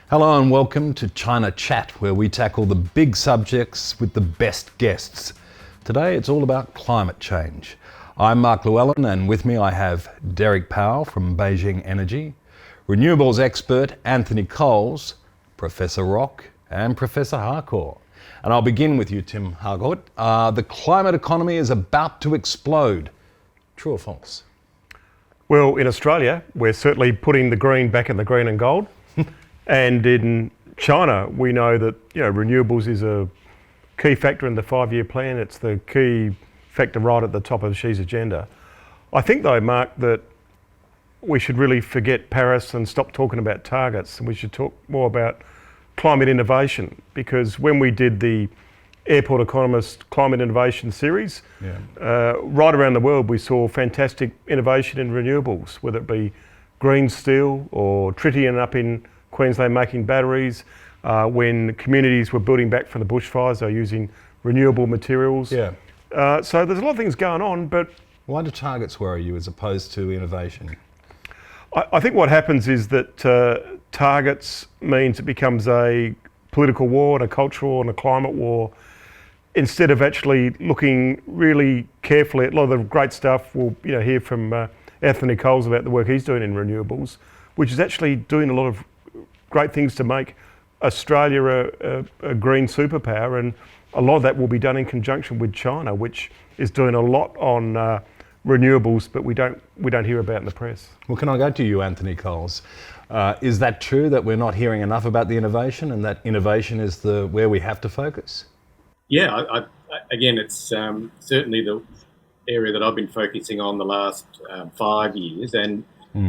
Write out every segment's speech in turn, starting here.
Hello and welcome to China Chat, where we tackle the big subjects with the best guests. Today it's all about climate change. I'm Mark Llewellyn, and with me I have Derek Powell from Beijing Energy, renewables expert Anthony Coles, Professor Rock and Professor Harcourt. And I'll begin with you, Tim Harcourt. The climate economy is about to explode. True or false? Well, in Australia, we're certainly putting the green back in the green and gold. And in China, we know that renewables is a key factor in the 5-year plan. It's the key factor right at the top of Xi's agenda. I think, though, Mark, that we should really forget Paris and stop talking about targets, and we should talk more about climate innovation, because when we did the Airport Economist Climate Innovation Series, right around the world we saw fantastic innovation in renewables, whether it be green steel or Tritium up in Queensland making batteries. When communities were building back from the bushfires, they were using renewable materials. So there's a lot of things going on, but... Why do targets worry you as opposed to innovation? I think what happens is that targets means it becomes a political war and a cultural war and a climate war, instead of actually looking really carefully at a lot of the great stuff. We'll hear from Anthony Coles about the work he's doing in renewables, which is actually doing a lot of great things to make Australia a green superpower, and a lot of that will be done in conjunction with China, which is doing a lot on renewables, but we don't hear about in the press. Well, can I go to you, Anthony Coles? Is that true, that we're not hearing enough about the innovation, and that innovation is where we have to focus? Yeah, again, it's certainly the area that I've been focusing on the last 5 years, and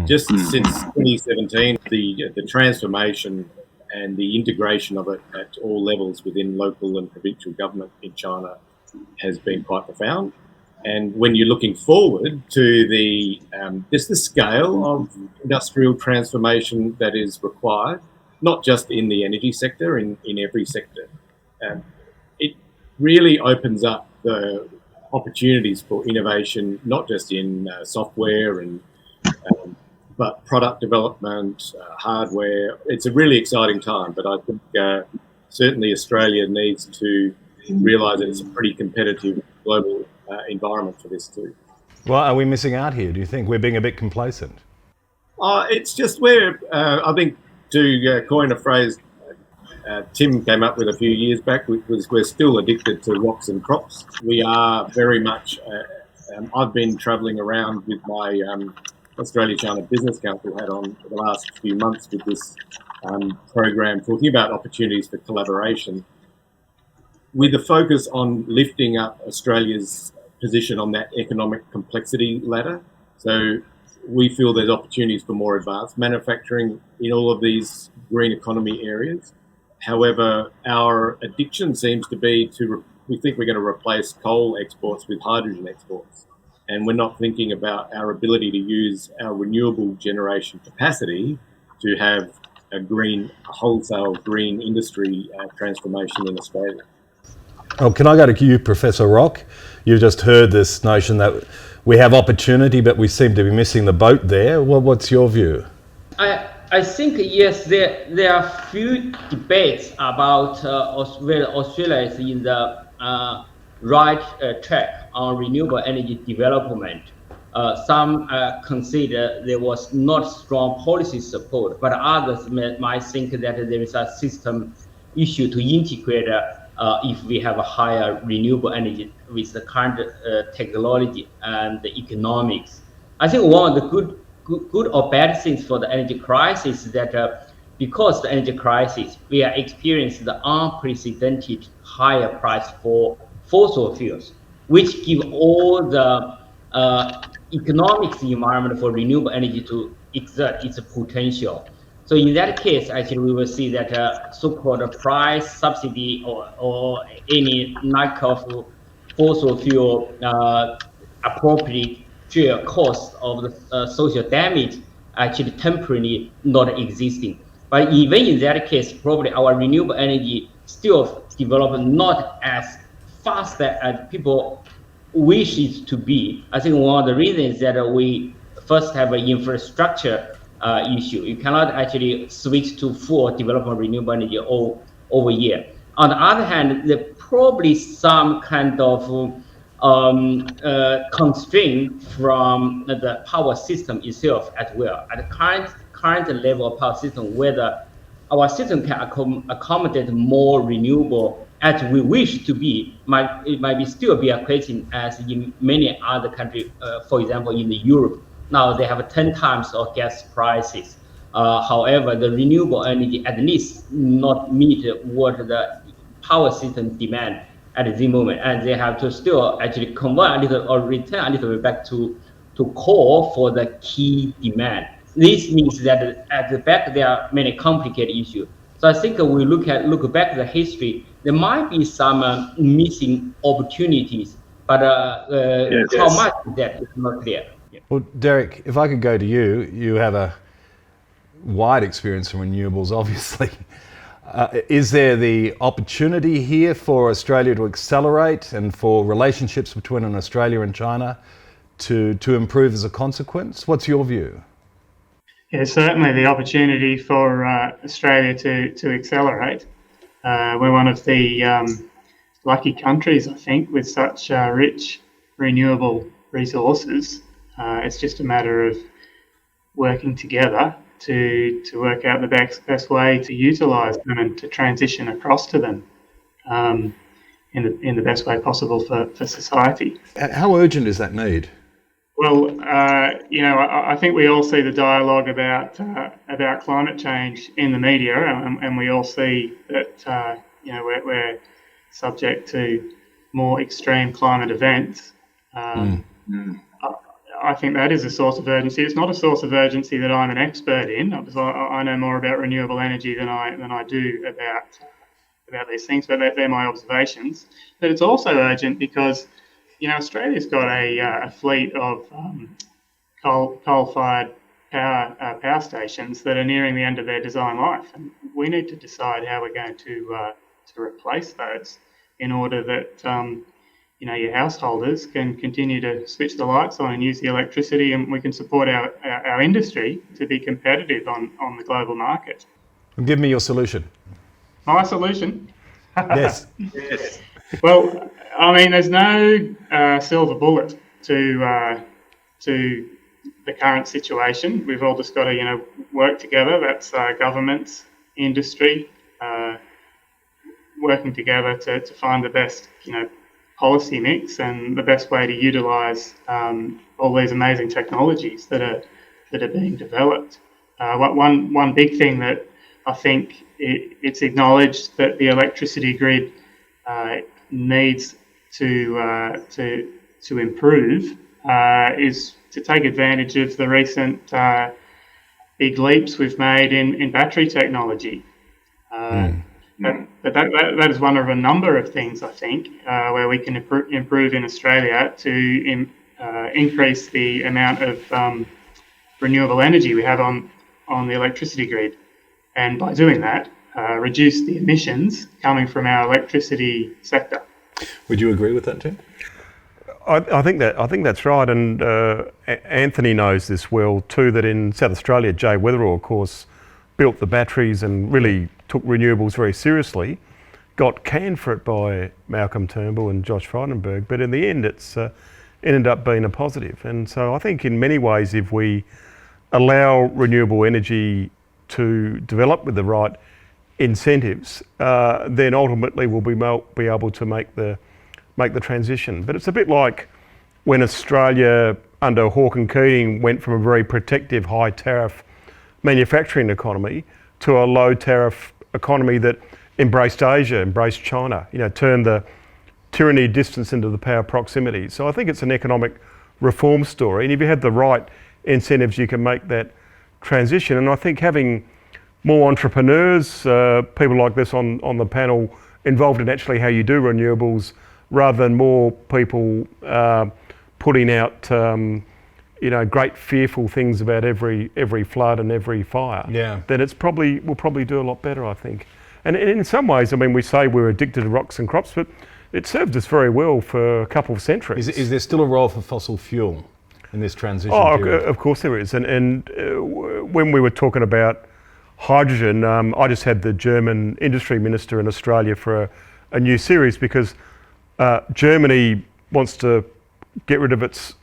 just since 2017, the transformation and the integration of it at all levels within local and provincial government in China has been quite profound. And when you're looking forward to the just the scale of industrial transformation that is required, not just in the energy sector, in every sector, it really opens up the opportunities for innovation, not just in software and but product development, hardware. It's a really exciting time, but I think certainly Australia needs to realise that it's a pretty competitive global environment for this too. Well, are we missing out here? Do you think we're being a bit complacent? It's just where I think, to coin a phrase Tim came up with a few years back, we're still addicted to rocks and crops. We are very much, I've been travelling around with my Australia-China Business Council hat on for the last few months with this program, talking about opportunities for collaboration, with a focus on lifting up Australia's position on that economic complexity ladder. So we feel there's opportunities for more advanced manufacturing in all of these green economy areas. However, our addiction seems to be we think we're going to replace coal exports with hydrogen exports. And we're not thinking about our ability to use our renewable generation capacity to have a wholesale green industry transformation in Australia. Oh, can I go to you, Professor Rock? You've just heard this notion that we have opportunity, but we seem to be missing the boat there. What's your view? I think, yes, there are few debates about whether Australia is in the right track on renewable energy development. Some consider there was not strong policy support, but others might think that there is a system issue to integrate if we have a higher renewable energy with the current technology and the economics. I think one of the good or bad things for the energy crisis is that because the energy crisis, we are experiencing the unprecedented higher price for fossil fuels, which give all the economics environment for renewable energy to exert its potential. So in that case, actually, we will see that so-called price subsidy or any lack of fossil fuel appropriate share cost of the social damage actually temporarily not existing. But even in that case, probably our renewable energy still develop not as fast as people wish it to be. I think one of the reasons is that we first have an infrastructure issue. You cannot actually switch to full development renewable energy all over year. On the other hand, there probably some kind of constraint from the power system itself as well. At the current level of power system, whether our system can accommodate more renewable as we wish to be, it might still be a question as in many other countries, for example, in Europe. Now they have 10 times of gas prices. However, the renewable energy at least not meet what the power system demand at the moment, and they have to still actually convert a little or return a little bit back to coal for the key demand. This means that at the back there are many complicated issues. So I think we look back at the history, there might be some missing opportunities, but how much of that is not clear. Yeah. Well, Derek, if I could go to you, you have a wide experience in renewables, obviously. Is there the opportunity here for Australia to accelerate and for relationships between Australia and China to improve as a consequence? What's your view? Yeah, certainly the opportunity for Australia to accelerate. We're one of the lucky countries, I think, with such rich renewable resources. It's just a matter of working together to work out the best way to utilise them and to transition across to them in the best way possible for society. How urgent is that need? Well, I think we all see the dialogue about climate change in the media, and we all see that we're subject to more extreme climate events. I think that is a source of urgency. It's not a source of urgency that I'm an expert in. I know more about renewable energy than I do about these things, but they're my observations. But it's also urgent because Australia's got a fleet of coal-fired power stations that are nearing the end of their design life, and we need to decide how we're going to replace those in order that your householders can continue to switch the lights on and use the electricity, and we can support our industry to be competitive on the global market. Give me your solution. My solution? Yes. Yes. Well, I mean, there's no silver bullet to the current situation. We've all just got to, work together. That's governments, industry, working together to find the best, policy mix and the best way to utilise all these amazing technologies that are being developed. One big thing that I think it's acknowledged that the electricity grid needs to improve is to take advantage of the recent big leaps we've made in battery technology. But that is one of a number of things, I think, where we can improve in Australia to increase the amount of renewable energy we have on the electricity grid, and by doing that, reduce the emissions coming from our electricity sector. Would you agree with that, Tim? I think that's right, and Anthony knows this well too. That in South Australia, Jay Weatherill, of course, built the batteries and really took renewables very seriously. Got canned for it by Malcolm Turnbull and Josh Frydenberg, but in the end, it ended up being a positive. And so I think in many ways, if we allow renewable energy to develop with the right incentives, then ultimately we'll be able to make the transition. But it's a bit like when Australia under Hawke and Keating went from a very protective, high tariff manufacturing economy to a low tariff economy that embraced Asia, embraced China, turned the tyranny distance into the power proximity. So I think it's an economic reform story, and if you have the right incentives, you can make that transition. And I think having more entrepreneurs, people like this on the panel, involved in actually how you do renewables, rather than more people putting out great fearful things about every flood and every fire, then we'll probably do a lot better, I think. And in some ways, we say we're addicted to rocks and crops, but it served us very well for a couple of centuries. Is there still a role for fossil fuel? in this transition Oh, period? of course there is. And when we were talking about hydrogen, I just had the German industry minister in Australia for a new series because Germany wants to get rid of its,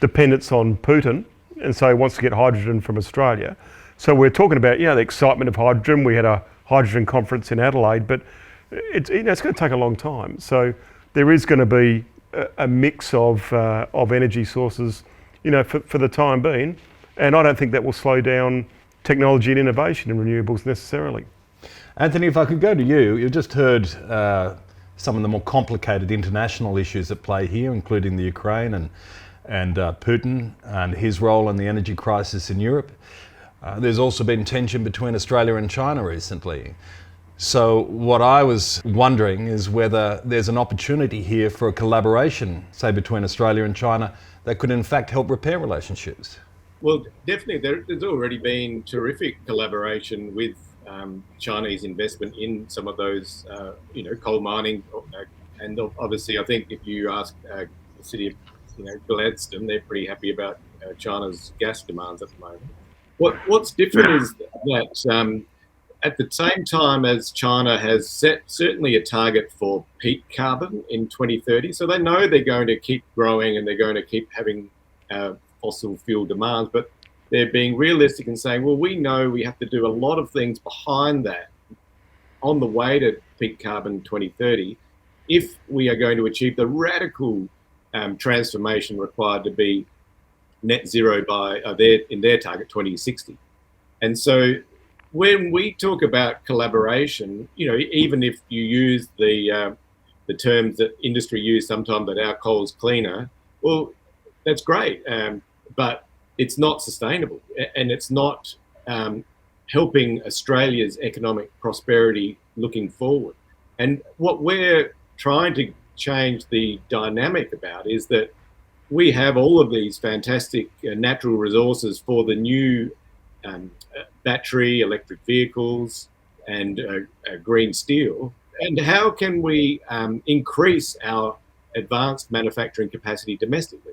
dependence on Putin, and so wants to get hydrogen from Australia. So we're talking about, the excitement of hydrogen. We had a hydrogen conference in Adelaide, but it's going to take a long time. So there is going to be a mix of energy sources, for the time being, and I don't think that will slow down technology and innovation in renewables necessarily. Anthony, if I could go to you, you've just heard some of the more complicated international issues at play here, including the Ukraine and Putin and his role in the energy crisis in Europe. There's also been tension between Australia and China recently. So what I was wondering is whether there's an opportunity here for a collaboration, say between Australia and China, that could in fact help repair relationships. Well, definitely there's already been terrific collaboration with Chinese investment in some of those, coal mining. And obviously, I think if you ask the city of, Gladstone, they're pretty happy about China's gas demands at the moment. What's different is that at the same time as China has set certainly a target for peak carbon in 2030, so they know they're going to keep growing and they're going to keep having fossil fuel demands, but they're being realistic and saying, well, we know we have to do a lot of things behind that on the way to peak carbon 2030 if we are going to achieve the radical transformation required to be net zero by in their target 2060. And so when we talk about collaboration, even if you use the terms that industry use sometimes, that our coal is cleaner, well, that's great, but it's not sustainable, and it's not helping Australia's economic prosperity looking forward. And what we're trying to change the dynamic about is that we have all of these fantastic natural resources for the new battery, electric vehicles, and green steel. And how can we increase our advanced manufacturing capacity domestically?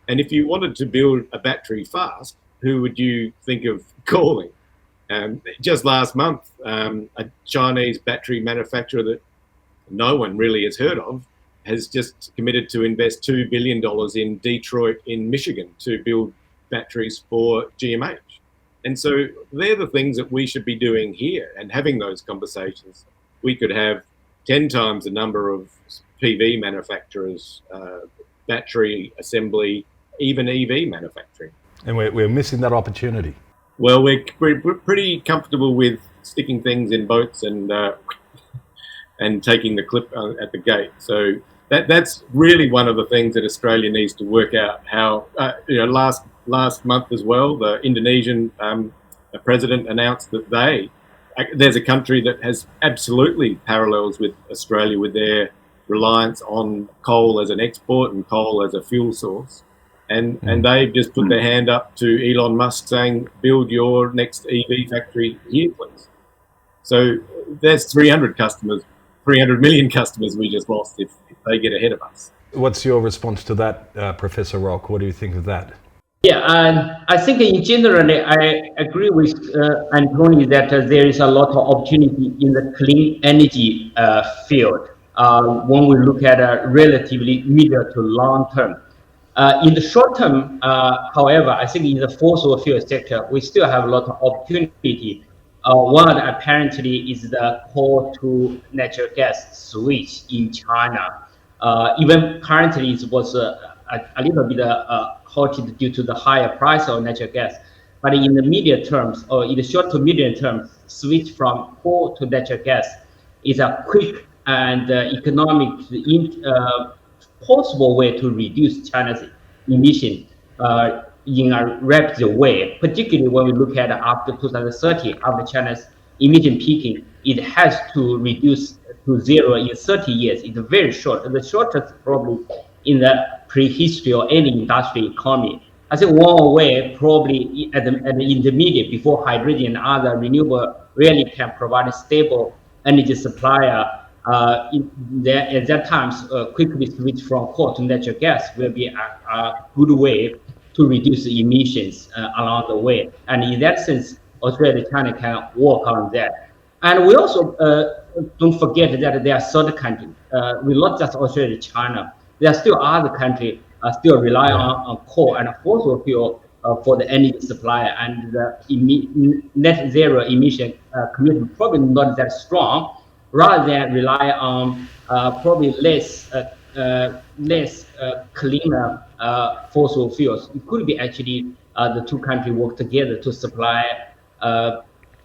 And if you wanted to build a battery fast, who would you think of calling? Just last month, a Chinese battery manufacturer that no one really has heard of has just committed to invest $2 billion in Detroit in Michigan to build batteries for GMH. And so they're the things that we should be doing here and having those conversations. We could have 10 times the number of PV manufacturers, battery assembly, even EV manufacturing. And we're missing that opportunity. Well, we're pretty comfortable with sticking things in boats and taking the clip at the gate. So that's really one of the things that Australia needs to work out. How last month as well, the Indonesian president announced that there's a country that has absolutely parallels with Australia with their reliance on coal as an export and coal as a fuel source. And they've just put their hand up to Elon Musk saying, build your next EV factory here, please. So there's 300 million customers we just lost if they get ahead of us. What's your response to that, Professor Rock? What do you think of that? Yeah, and I think in general, I agree with Anthony that there is a lot of opportunity in the clean energy field when we look at a relatively medium to long term. In the short term, however, I think in the fossil fuel sector, we still have a lot of opportunity. One apparently is the coal to natural gas switch in China. Even currently, it was a little bit halted due to the higher price of natural gas. But in the medium terms, or in the short to medium term, switch from coal to natural gas is a quick and economic possible way to reduce China's emission in a rapid way, particularly when we look at after 2030, after China's emission peaking, it has to reduce to zero in 30 years. It's very short, the shortest probably in the prehistory or any industrial economy. I think one way probably at the intermediate before hydrogen and other renewable really can provide a stable energy supplier at that time, quickly switch from coal to natural gas will be a good way to reduce the emissions along the way. And in that sense, Australia and China can work on that. And we also don't forget that there are third countries. We not just Australia and China. There are still other countries still rely on coal and fossil fuel for the energy supply, and the net zero emission commitment probably not that strong. Rather than rely on probably less cleaner fossil fuels, it could be actually the two countries work together to supply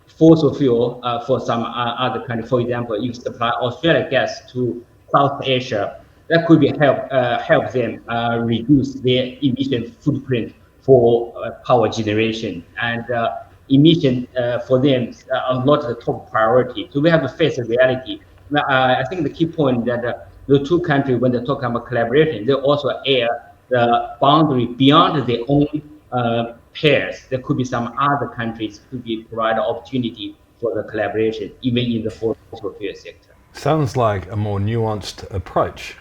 fossil fuel for some other country. For example, you supply Australia gas to South Asia, that could be help them reduce their emission footprint for power generation, and emission for them are not the top priority. So we have to face the reality. I think the key point that the two countries, when they talk about collaboration, they also air the boundary beyond their own pairs. There could be some other countries could be provide opportunity for the collaboration, even in the fossil fuel sector. Sounds like a more nuanced approach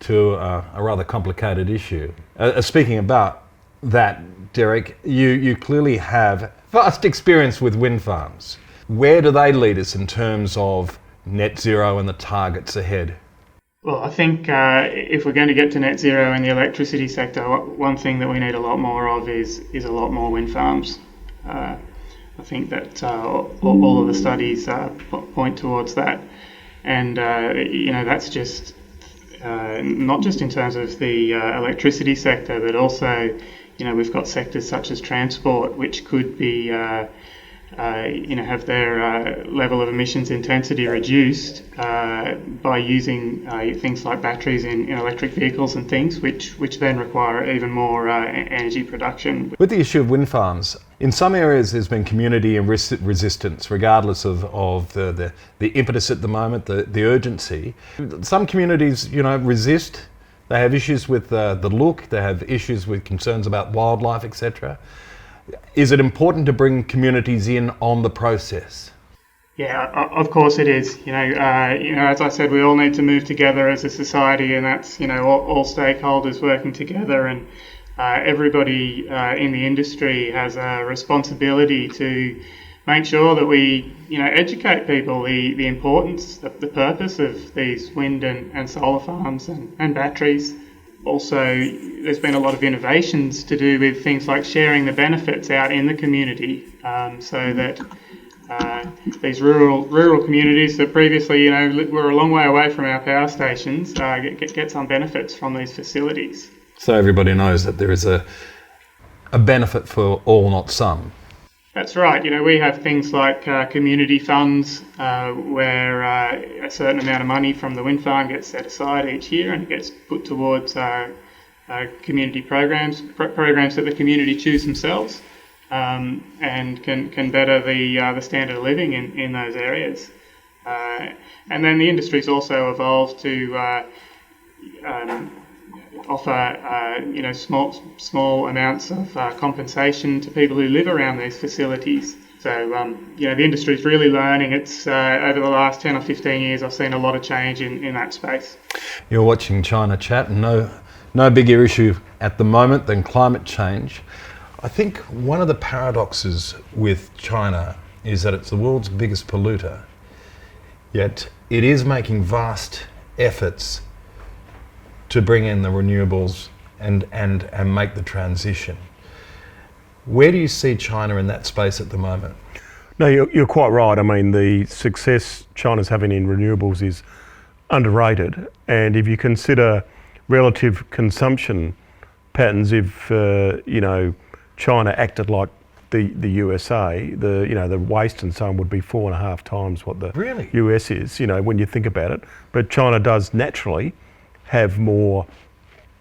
to a rather complicated issue. Speaking about that, Derek, you clearly have vast experience with wind farms. Where do they lead us in terms of net zero and the targets ahead? Well, I think if we're going to get to net zero in the electricity sector, one thing that we need a lot more of is a lot more wind farms. I think that all of the studies point towards that, and that's just not just in terms of the electricity sector, but also we've got sectors such as transport, which could be have their level of emissions intensity reduced by using things like batteries in electric vehicles and things, which then require even more energy production. With the issue of wind farms, in some areas there's been community and resistance, regardless of the impetus at the moment, the urgency. Some communities, resist. They have issues with the look, they have issues with concerns about wildlife, etc. Is it important to bring communities in on the process? Yeah, of course it is. As I said, we all need to move together as a society, and that's all stakeholders working together, and everybody in the industry has a responsibility to make sure that we educate people the importance, the purpose of these wind and solar farms and batteries. Also, there's been a lot of innovations to do with things like sharing the benefits out in the community, so that these rural communities that previously, were a long way away from our power stations, get some benefits from these facilities. So everybody knows that there is a benefit for all, not some. That's right. We have things like community funds where a certain amount of money from the wind farm gets set aside each year and gets put towards community programs that the community choose themselves, and can better the standard of living in those areas. And then the industry's also evolved to offer small amounts of compensation to people who live around these facilities. So the industry's really learning. It's over the last 10 or 15 years I've seen a lot of change in that space. You're watching China Chat, and no bigger issue at the moment than climate change. I think one of the paradoxes with China is that it's the world's biggest polluter, yet it is making vast efforts to bring in the renewables and make the transition. Where do you see China in that space at the moment? No, you're quite right. I mean, the success China's having in renewables is underrated. And if you consider relative consumption patterns, if China acted like the USA, the waste and so on would be 4.5 times what the Really? US is. When you think about it. But China does naturally have more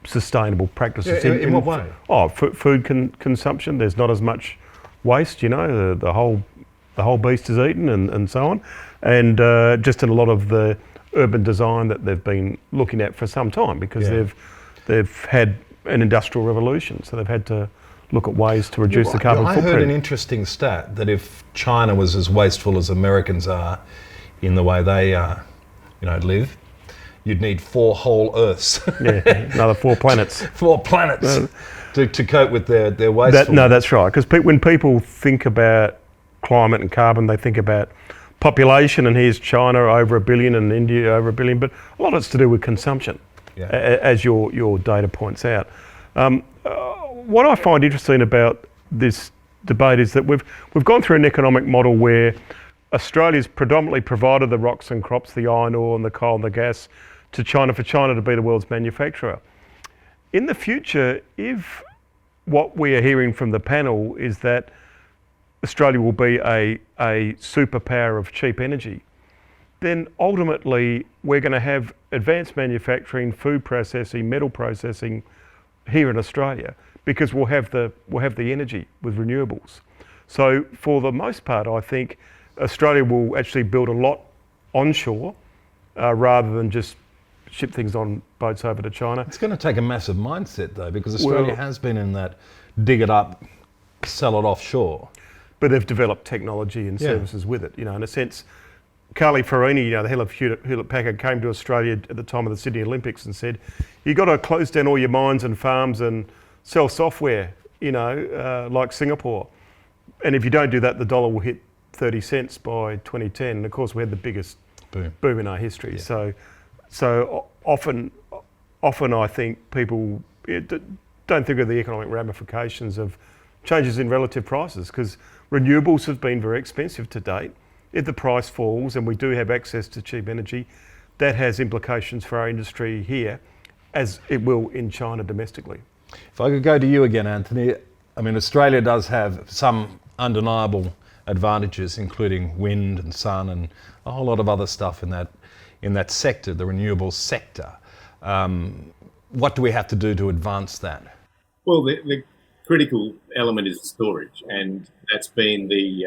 sustainable practices. In what way? Food consumption. There's not as much waste. The whole beast is eaten and so on, and just in a lot of the urban design that they've been looking at for some time, because they've had an industrial revolution, so they've had to look at ways to reduce the carbon footprint. I heard an interesting stat that if China was as wasteful as Americans are in the way they live, you'd need 4 whole Earths. Yeah, another 4 planets. 4 planets to cope with their wastefulness. No, that's right. Because when people think about climate and carbon, they think about population, and here's China over 1 billion and India over 1 billion, but a lot of it's to do with consumption, as your data points out. What I find interesting about this debate is that we've gone through an economic model where Australia's predominantly provided the rocks and crops, the iron ore and the coal and the gas to China for China to be the world's manufacturer. In the future, if what we are hearing from the panel is that Australia will be a superpower of cheap energy, then ultimately we're going to have advanced manufacturing, food processing, metal processing here in Australia, because we'll have the energy with renewables. So for the most part, I think Australia will actually build a lot onshore rather than just ship things on boats over to China. It's going to take a massive mindset though, because Australia has been in that dig it up, sell it offshore. But they've developed technology and services with it. In a sense, Carly Farini, the head of Hewlett-Packard, came to Australia at the time of the Sydney Olympics and said, "You've got to close down all your mines and farms and sell software, like Singapore. And if you don't do that, the dollar will hit 30 cents by 2010. And of course, we had the biggest boom in our history. Yeah. So often I think people don't think of the economic ramifications of changes in relative prices, because renewables have been very expensive to date. If the price falls and we do have access to cheap energy, that has implications for our industry here, as it will in China domestically. If I could go to you again, Anthony, I mean, Australia does have some undeniable advantages, including wind and sun and a whole lot of other stuff in that sector, the renewable sector. What do we have to do to advance that? Well, the critical element is storage, and that's been the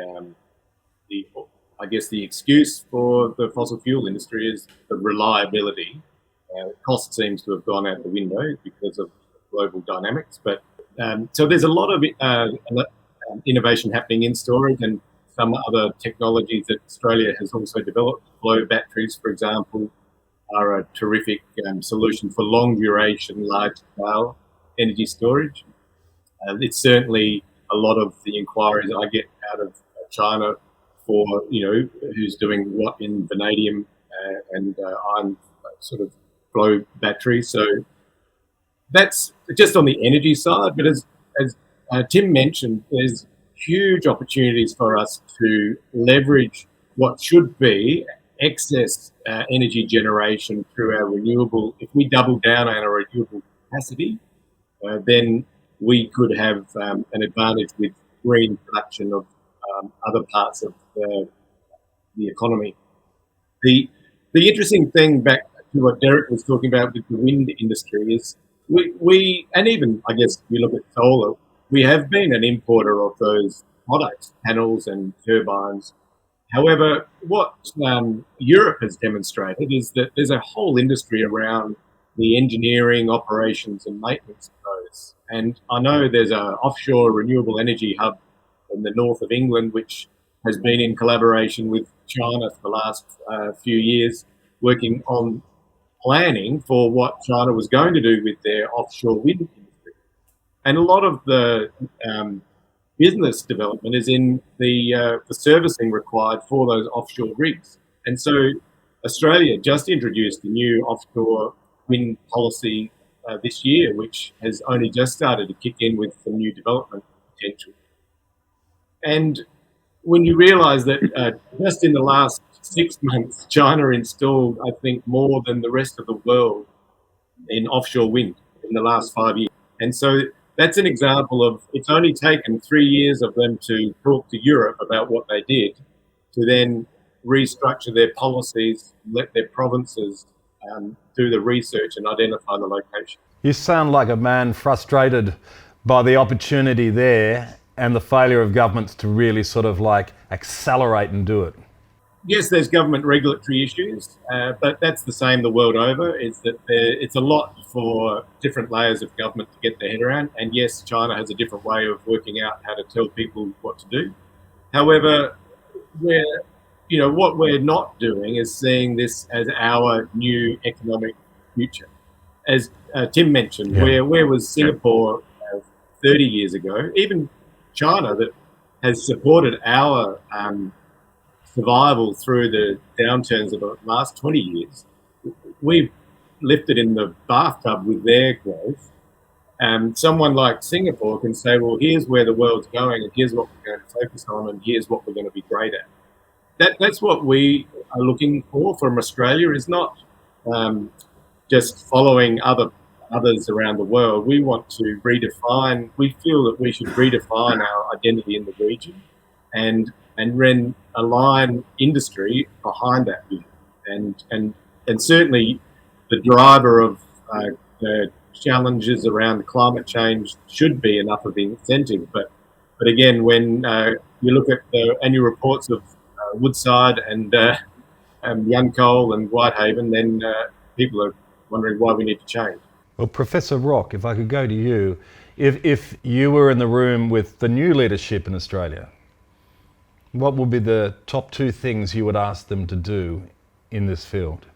excuse for the fossil fuel industry is the reliability. Cost seems to have gone out the window because of global dynamics, but so there's a lot of innovation happening in storage, and some other technologies that Australia has also developed. Flow batteries, for example, are a terrific solution for long duration, large scale energy storage. It's certainly a lot of the inquiries I get out of China for, who's doing what in vanadium and iron sort of flow batteries. So that's just on the energy side. But as Tim mentioned, there's huge opportunities for us to leverage what should be excess energy generation through our renewable. If we double down on our renewable capacity, then we could have an advantage with green production of other parts of the economy. The interesting thing, back to what Derek was talking about with the wind industry, is we and even, I guess, we look at solar, we have been an importer of those products, panels and turbines. However, what Europe has demonstrated is that there's a whole industry around the engineering, operations and maintenance of those. And I know there's an offshore renewable energy hub in the north of England, which has been in collaboration with China for the last few years, working on planning for what China was going to do with their offshore wind industry. And a lot of the business development is in the servicing required for those offshore rigs. And so Australia just introduced a new offshore wind policy this year, which has only just started to kick in with some new development potential. And when you realise that just in the last 6 months, China installed, I think, more than the rest of the world in offshore wind in the last 5 years. And so that's an example of, it's only taken 3 years of them to talk to Europe about what they did, to then restructure their policies, let their provinces do the research and identify the location. You sound like a man frustrated by the opportunity there and the failure of governments to really sort of like accelerate and do it. Yes, there's government regulatory issues, but that's the same the world over, is that it's a lot for different layers of government to get their head around. And yes, China has a different way of working out how to tell people what to do. However, what we're not doing is seeing this as our new economic future. As Tim mentioned, where was Singapore 30 years ago? Even China, that has supported our survival through the downturns of the last 20 years. We've lifted in the bathtub with their growth. Someone like Singapore can say, well, here's where the world's going, and here's what we're going to focus on, and here's what we're going to be great at. That's what we are looking for from Australia, is not just following others around the world. We want to redefine, we feel that we should redefine our identity in the region and then align industry behind that vision. And certainly the driver of the challenges around climate change should be enough of the incentive. But again, when you look at the annual reports of Woodside and Yancoal and Whitehaven, then people are wondering why we need to change. Well, Professor Rock, if I could go to you, if you were in the room with the new leadership in Australia, what would be the top two things you would ask them to do in this field?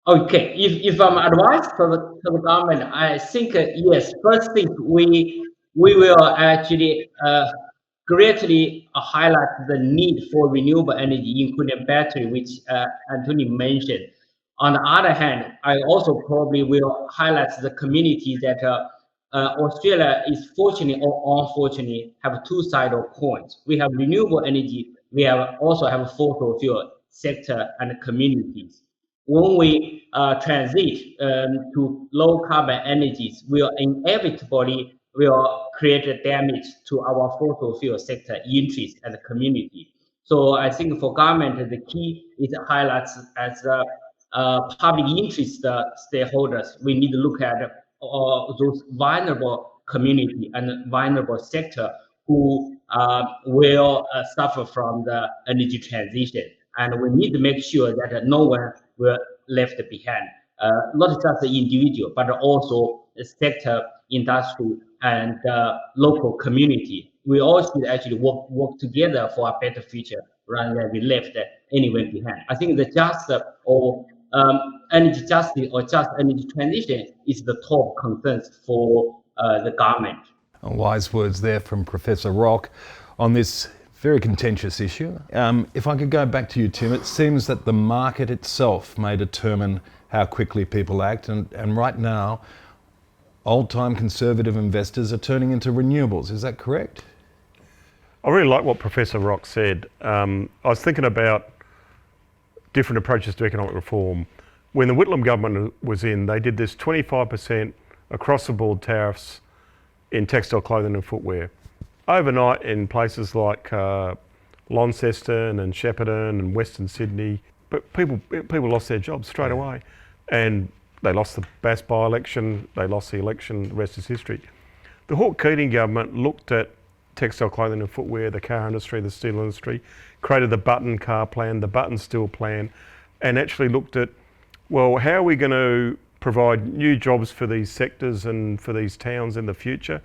Okay, if I'm advised to the government, I think yes. First thing, we will actually greatly highlight the need for renewable energy, including battery, which Anthony mentioned. On the other hand, I also probably will highlight the community that Australia is fortunately or unfortunately have two sides of coins. We have renewable energy. We also have a fossil fuel sector and communities. When we transit to low carbon energies, will inevitably create damage to our fossil fuel sector interest and community. So I think for government, the key is highlights as public interest stakeholders. We need to look at those vulnerable community and vulnerable sector who will suffer from the energy transition. And we need to make sure that no one will left behind, not just the individual, but also the sector, industry, and local community. We all should actually work together for a better future rather than be left anywhere behind. I think the just or energy justice or just energy transition is the top concerns for the government. Wise words there from Professor Rock on this very contentious issue. If I could go back to you, Tim, it seems that the market itself may determine how quickly people act, and right now, old-time conservative investors are turning into renewables. Is that correct? I really like what Professor Rock said. I was thinking about different approaches to economic reform. When the Whitlam government was in, they did this 25% across-the-board tariffs in textile clothing and footwear. Overnight in places like Launceston and Shepparton and Western Sydney, but people lost their jobs straight away. And they lost the Bass by-election, they lost the election, the rest is history. The Hawke-Keating government looked at textile clothing and footwear, the car industry, the steel industry, created the Button car plan, the Button steel plan, and actually looked at, well, how are we going to provide new jobs for these sectors and for these towns in the future?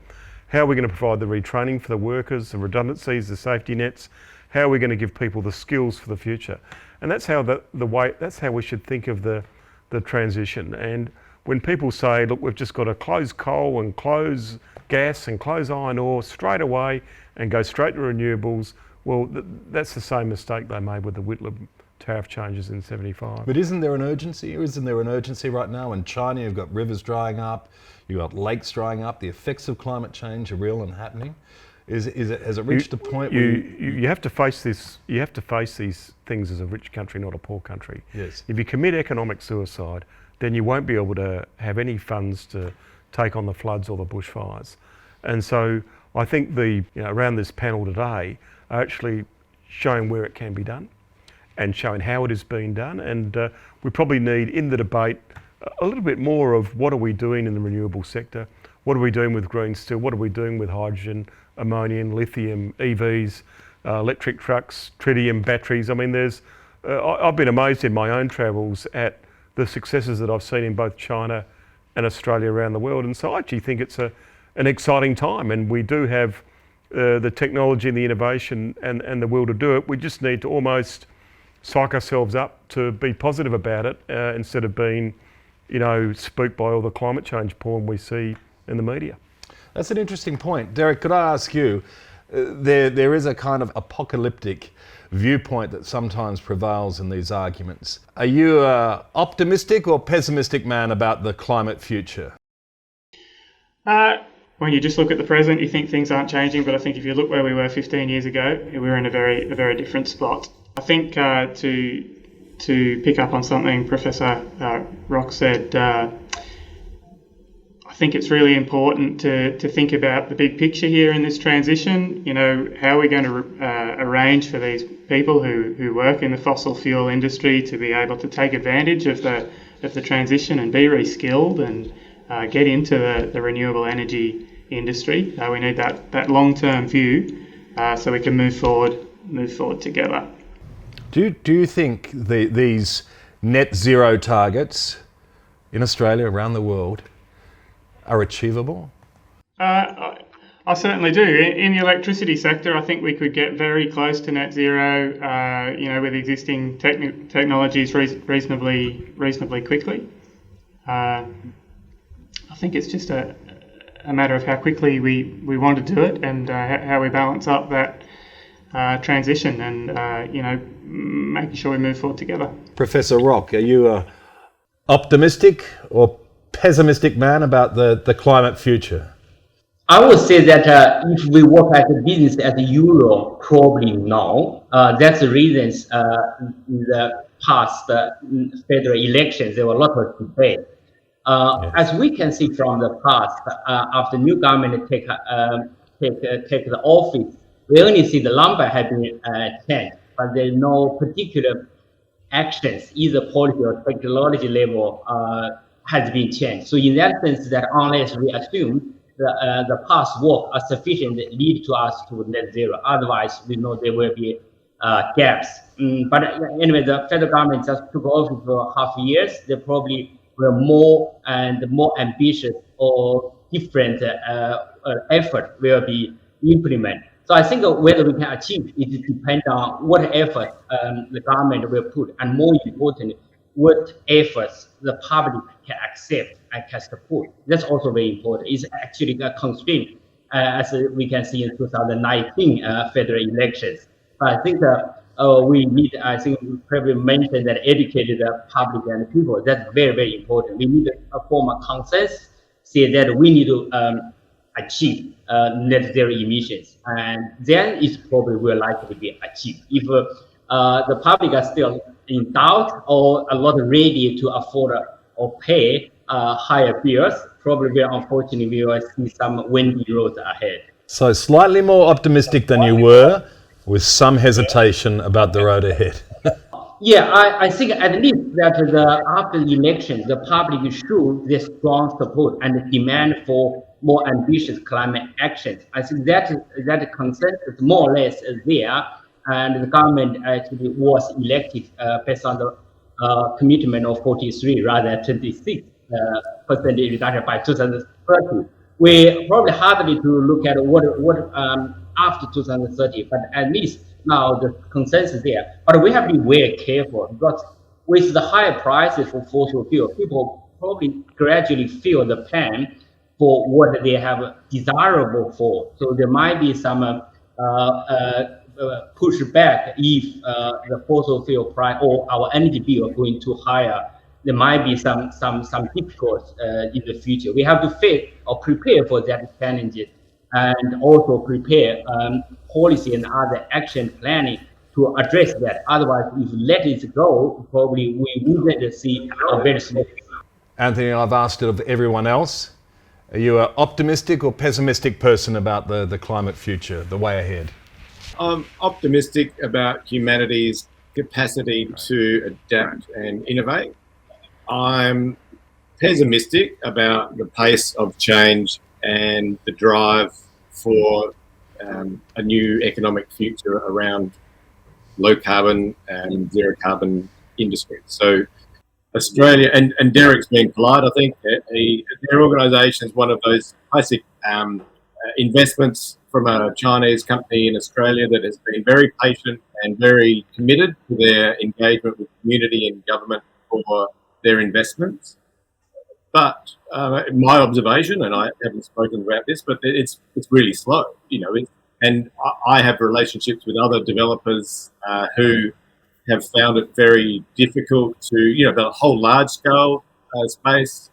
How are we going to provide the retraining for the workers, the redundancies, the safety nets? How are we going to give people the skills for the future? And that's how that's how we should think of the transition. And when people say, look, we've just got to close coal and close gas and close iron ore straight away and go straight to renewables, well, that's the same mistake they made with the Whitlam tariff changes in 75. But isn't there an urgency? Isn't there an urgency right now? In China, you've got rivers drying up, you've got lakes drying up, the effects of climate change are real and happening. Has it reached a point where you have to face this? You have to face these things as a rich country, not a poor country. Yes. If you commit economic suicide, then you won't be able to have any funds to take on the floods or the bushfires. And so I think around this panel today are actually showing where it can be done and showing how it is being done. And we probably need in the debate a little bit more of what are we doing in the renewable sector? What are we doing with green steel? What are we doing with hydrogen, ammonia, lithium, EVs, electric trucks, tritium batteries? I mean, I've been amazed in my own travels at the successes that I've seen in both China and Australia around the world. And so I actually think it's an exciting time, and we do have the technology and the innovation and the will to do it. We just need to almost psych ourselves up to be positive about it instead of being, spooked by all the climate change porn we see in the media. That's an interesting point. Derek, could I ask you, there is a kind of apocalyptic viewpoint that sometimes prevails in these arguments. Are you an optimistic or pessimistic man about the climate future? When you just look at the present, you think things aren't changing, but I think if you look where we were 15 years ago, we were in a very different spot. I think to pick up on something Professor Rock said, I think it's really important to think about the big picture here in this transition. How are we going to arrange for these people who work in the fossil fuel industry to be able to take advantage of the transition and be re-skilled and get into the renewable energy industry. We need that long-term view so we can move forward together. Do you think these net zero targets in Australia, around the world, are achievable? I certainly do. In the electricity sector, I think we could get very close to net zero, with existing technologies reasonably quickly. I think it's just a matter of how quickly we want to do it and how we balance up that transition and, making sure we move forward together. Professor Rock, are you an optimistic or pessimistic man about the climate future? I would say that if we work as a business as Europe, probably no. That's the reasons in the past federal elections, there were a lot of debate. Yes. As we can see from the past, after new government take the office, we only see the number have been changed, but there's no particular actions, either policy or technology level, has been changed. So in that sense, that unless we assume the past work are sufficient to lead to us to net zero, otherwise we know there will be gaps. But anyway, the federal government just took office for half years. They probably were more ambitious or different effort will be implemented. So I think whether we can achieve it depends on what effort the government will put, and more importantly, what efforts the public can accept and can support. That's also very important. It's actually a constraint, as we can see in 2019 federal elections. But I think we need, I think we probably mentioned that educated the public and people. That's very important. We need to form a consensus, say that we need to achieve net zero emissions, and then it's probably will likely be achieved. If the public are still in doubt or are not ready to afford or pay higher bills, probably unfortunately we will see some windy roads ahead. So slightly more optimistic than you were, with some hesitation about the road ahead. Yeah, I think at least that after the election, the public showed their strong support and demand for more ambitious climate actions. I think that consensus more or less is there, and the government actually was elected based on the commitment of 43 rather than 26% reduction by 2030. We probably hardly to look at what after 2030, but at least now the consensus there. But we have to be very careful because with the higher prices for fossil fuel, people probably gradually feel the pain for what they have desirable for. So there might be some pushback if the fossil fuel price or our energy bill are going too higher. There might be some difficulties in the future. We have to face or prepare for that challenges, and also prepare policy and other action planning to address that. Otherwise, if we let it go, probably we wouldn't see a very small. Anthony, I've asked it of everyone else. Are you an optimistic or pessimistic person about the climate future, the way ahead? I'm optimistic about humanity's capacity to adapt and innovate. I'm pessimistic about the pace of change and the drive for a new economic future around low carbon and zero carbon industry. So Australia, and Derek's been polite, I think, their organisation is one of those classic investments from a Chinese company in Australia that has been very patient and very committed to their engagement with community and government for their investments. But my observation, and I haven't spoken about this, but it's really slow. And I have relationships with other developers who have found it very difficult to, the whole large scale space.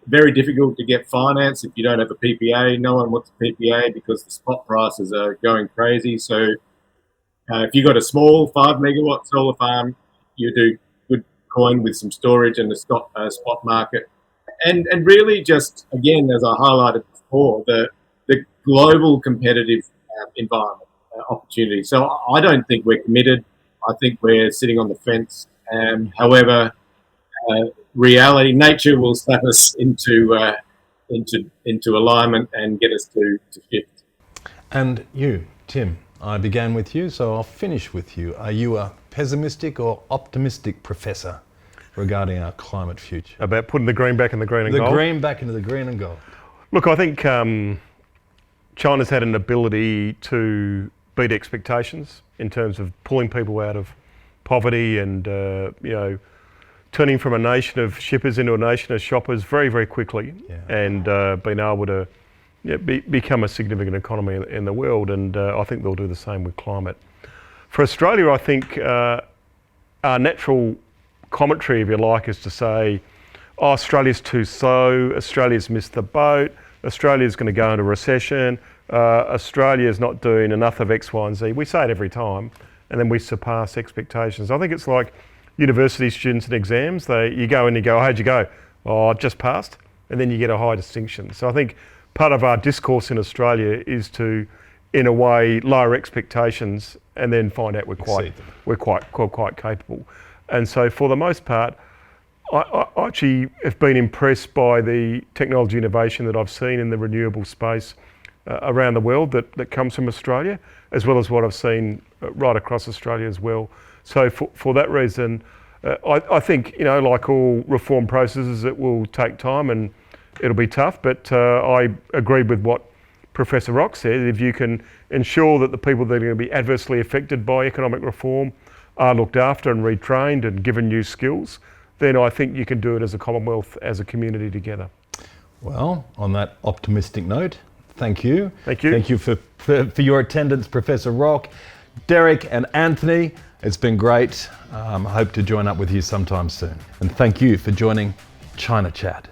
Very difficult to get finance if you don't have a PPA. No one wants a PPA because the spot prices are going crazy. So if you've got a small 5 megawatt solar farm, you do good coin with some storage and the spot market. And really just, again, as I highlighted before, the global competitive environment opportunity. So I don't think we're committed. I think we're sitting on the fence. However, reality, nature will slap us into alignment and get us to shift. And you, Tim, I began with you, so I'll finish with you. Are you a pessimistic or optimistic professor regarding our climate future? About putting the green back in the green and gold? The green back into the green and gold. Look, I think China's had an ability to beat expectations in terms of pulling people out of poverty and, turning from a nation of shippers into a nation of shoppers very, very quickly, and being able to become a significant economy in the world. And I think they'll do the same with climate. For Australia, I think our natural commentary, if you like, is to say, Australia's too slow, Australia's missed the boat, Australia's going to go into recession, Australia's not doing enough of X, Y and Z. We say it every time, and then we surpass expectations. I think it's like university students and exams. You go and you go, how'd you go? Oh, I just passed, and then you get a high distinction. So I think part of our discourse in Australia is to, in a way, lower expectations and then find out we're quite capable. And so for the most part, I actually have been impressed by the technology innovation that I've seen in the renewable space around the world that comes from Australia, as well as what I've seen right across Australia as well. So for that reason, I think, like all reform processes, it will take time and it'll be tough, but I agreed with what Professor Rock said. If you can ensure that the people that are going to be adversely affected by economic reform are looked after and retrained and given new skills, then I think you can do it as a Commonwealth, as a community together. Well, on that optimistic note, thank you. Thank you. Thank you for your attendance, Professor Rock, Derek and Anthony. It's been great. I hope to join up with you sometime soon. And thank you for joining China Chat.